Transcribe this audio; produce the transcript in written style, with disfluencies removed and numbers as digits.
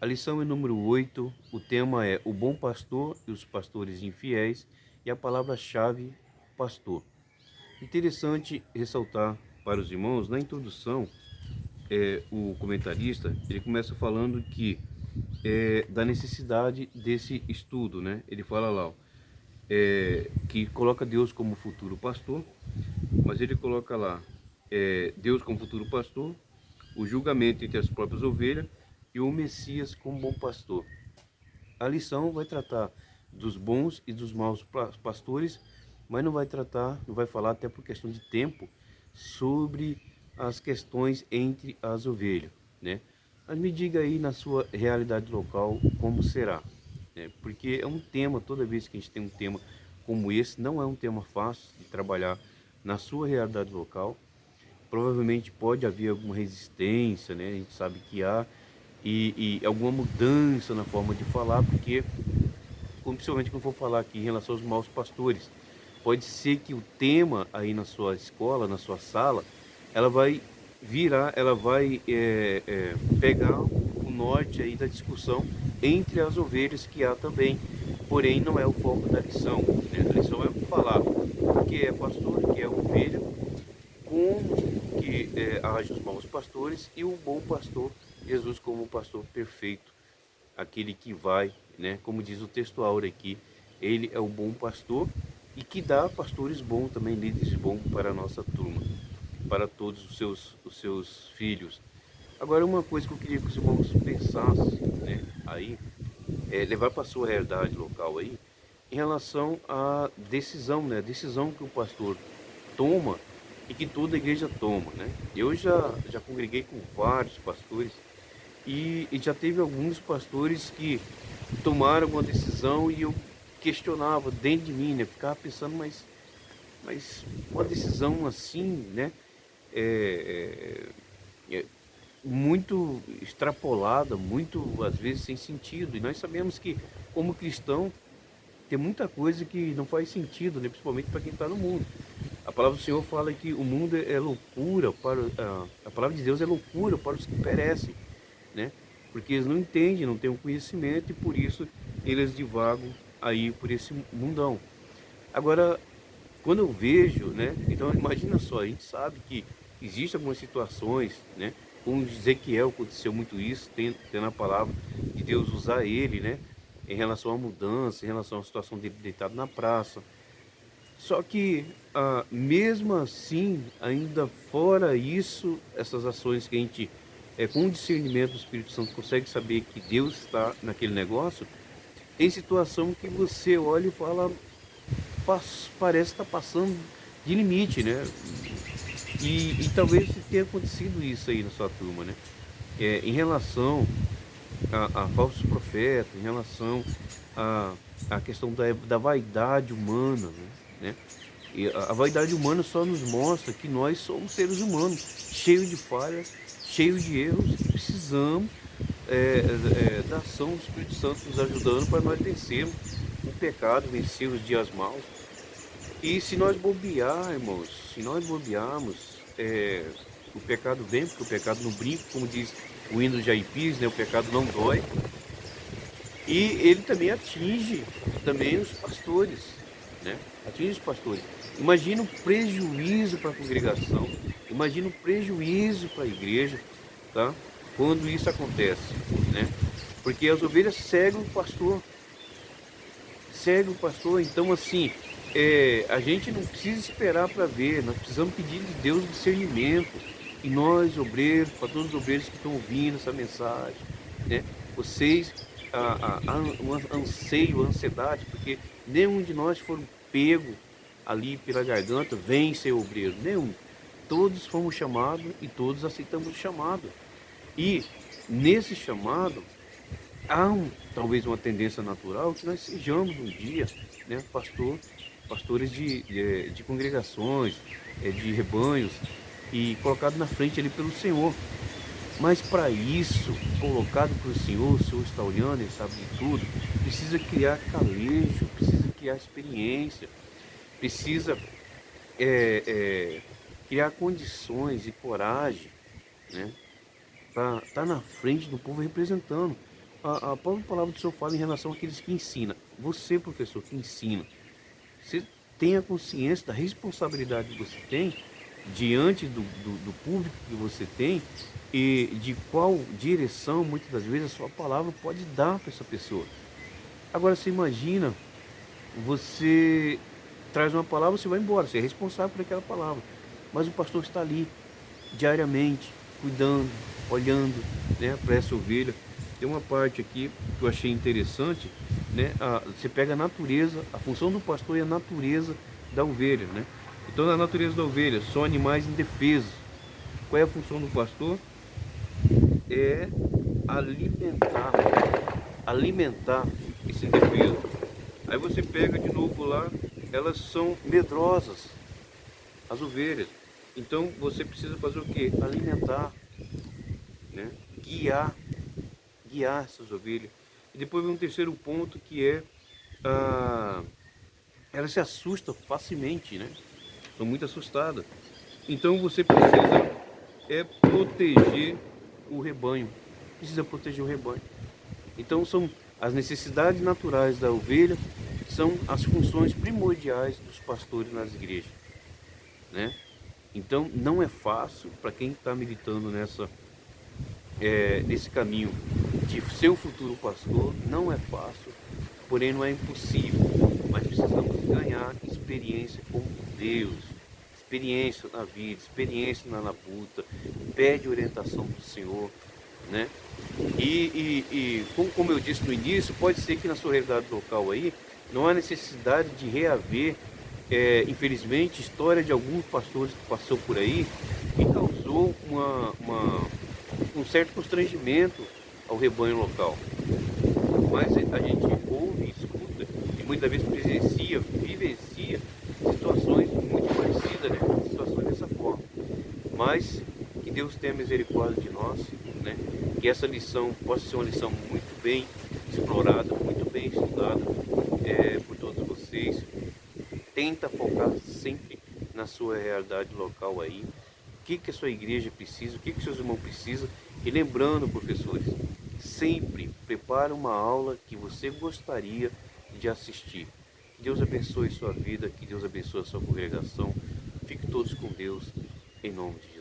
A lição é número 8. O tema é o bom pastor e os pastores infiéis, e a palavra-chave, pastor. Interessante ressaltar para os irmãos, na introdução, o comentarista, ele começa falando que da necessidade desse estudo, né? Ele fala lá, ó, que coloca Deus como futuro pastor, mas ele coloca lá Deus como futuro pastor, o julgamento entre as próprias ovelhas e o Messias como bom pastor. A lição vai tratar dos bons e dos maus pastores, mas não vai falar, até por questão de tempo, sobre as questões entre as ovelhas, né? Mas me diga aí na sua realidade local como será, né? Porque é um tema, toda vez que a gente tem um tema como esse, não é um tema fácil de trabalhar na sua realidade local. Provavelmente pode haver alguma resistência, né? A gente sabe que há, e alguma mudança na forma de falar, porque principalmente quando for falar aqui em relação aos maus pastores, pode ser que o tema aí na sua escola, na sua sala, ela vai ela vai pegar o norte aí da discussão entre as ovelhas que há também. Porém, não é o foco da lição, né? A lição é falar o que é pastor, o que é ovelha, como que age os maus pastores e o bom pastor, Jesus como o pastor perfeito, aquele que vai, né, como diz o texto áureo aqui, ele é o bom pastor e que dá pastores bons também, líderes bons para a nossa turma, para todos os seus filhos. Agora, uma coisa que eu queria que os irmãos pensassem, né, aí, levar para a sua realidade local aí, em relação à decisão, né, a decisão que o pastor toma e que toda a igreja toma, né? Eu já congreguei com vários pastores e já teve alguns pastores que tomaram uma decisão e eu questionava dentro de mim, né? Ficava pensando, mas uma decisão assim, né? É, é muito extrapolada, muito às vezes sem sentido. E nós sabemos que, como cristão, tem muita coisa que não faz sentido, né? Principalmente para quem está no mundo. A palavra do Senhor fala que o mundo é loucura para a palavra de Deus é loucura para os que perecem, né? Porque eles não entendem, não têm o conhecimento e por isso eles divagam aí por esse mundão. Agora, quando eu vejo, né? Então imagina só, a gente sabe que existem algumas situações, né? Com Ezequiel aconteceu muito isso, tendo a palavra de Deus usar ele, né? Em relação à mudança, em relação à situação dele deitado na praça. Só que, mesmo assim, ainda fora isso, essas ações que a gente, com o discernimento do Espírito Santo, consegue saber que Deus está naquele negócio, tem situação que você olha e fala, parece estar passando de limite, né? E talvez tenha acontecido isso aí na sua turma, né? Em relação a falsos profetas, em relação à questão da vaidade humana, né? E a vaidade humana só nos mostra que nós somos seres humanos, cheios de falhas, cheios de erros, e precisamos da ação do Espírito Santo nos ajudando para nós vencermos o pecado, vencer os dias maus. E se nós bobear, irmãos, se nós bobearmos, o pecado vem, porque o pecado não brinca, como diz o hino de Jaipis, né? O pecado não dói. E ele também atinge também os pastores, né? Atinge os pastores. Imagina o prejuízo para a congregação, imagina o prejuízo para a igreja, tá? Quando isso acontece, né? Porque as ovelhas seguem o pastor. Então, assim, a gente não precisa esperar para ver, nós precisamos pedir de Deus discernimento. E nós, obreiros, para todos os obreiros que estão ouvindo essa mensagem, né? Vocês, um anseio, ansiedade, porque nenhum de nós foram pego ali pela garganta, vem ser obreiro, nenhum. Todos fomos chamados e todos aceitamos o chamado. E nesse chamado, talvez uma tendência natural que nós sejamos um dia, né, pastores de congregações, de rebanhos, e colocado na frente ali pelo Senhor. Mas para isso, colocado pelo Senhor, o Senhor está olhando, Ele sabe de tudo, precisa criar calejo, precisa criar experiência, precisa é, é, criar condições e coragem, né, para estar na frente do povo representando. a própria palavra do Senhor fala em relação àqueles que ensinam. Você, professor, que ensina, você tem a consciência da responsabilidade que você tem diante do público que você tem e de qual direção, muitas das vezes, a sua palavra pode dar para essa pessoa. Agora, você imagina, você traz uma palavra, você vai embora, você é responsável por aquela palavra. Mas o pastor está ali, diariamente, cuidando, olhando, né, para essa ovelha. Tem uma parte aqui que eu achei interessante, né? Você pega a natureza, a função do pastor é a natureza da ovelha, né? Então, na natureza da ovelha, são animais indefesos. Qual é a função do pastor? É alimentar, alimentar esse indefeso. Aí você pega de novo lá, elas são medrosas, as ovelhas. Então você precisa fazer o que? Alimentar, né? Guiar, guiar essas ovelhas. E depois vem um terceiro ponto que é elas se assustam facilmente, né? São muito assustadas. Então você precisa proteger o rebanho. Precisa proteger o rebanho. Então são as necessidades naturais da ovelha, são as funções primordiais dos pastores nas igrejas, né? Então não é fácil para quem está militando nesse caminho de ser o futuro pastor, não é fácil, porém não é impossível. Mas precisamos ganhar experiência com Deus, experiência na vida, experiência na labuta, pede orientação do Senhor, né? Como eu disse no início, pode ser que na sua realidade local aí não há necessidade de reaver, infelizmente, história de alguns pastores que passou por aí e causou um certo constrangimento ao rebanho local. Mas a gente ouve, escuta e muitas vezes presencia, vivencia situações muito parecidas, né? Situações dessa forma. Mas que Deus tenha misericórdia de nós, né? Que essa lição possa ser uma lição muito bem explorada, muito bem estudada por todos vocês. Tenta focar sempre na sua realidade local aí. O que a sua igreja precisa, o que seus irmãos precisam. E lembrando, professores, sempre prepare uma aula que você gostaria de assistir. Que Deus abençoe sua vida, que Deus abençoe a sua congregação. Fique todos com Deus, em nome de Jesus.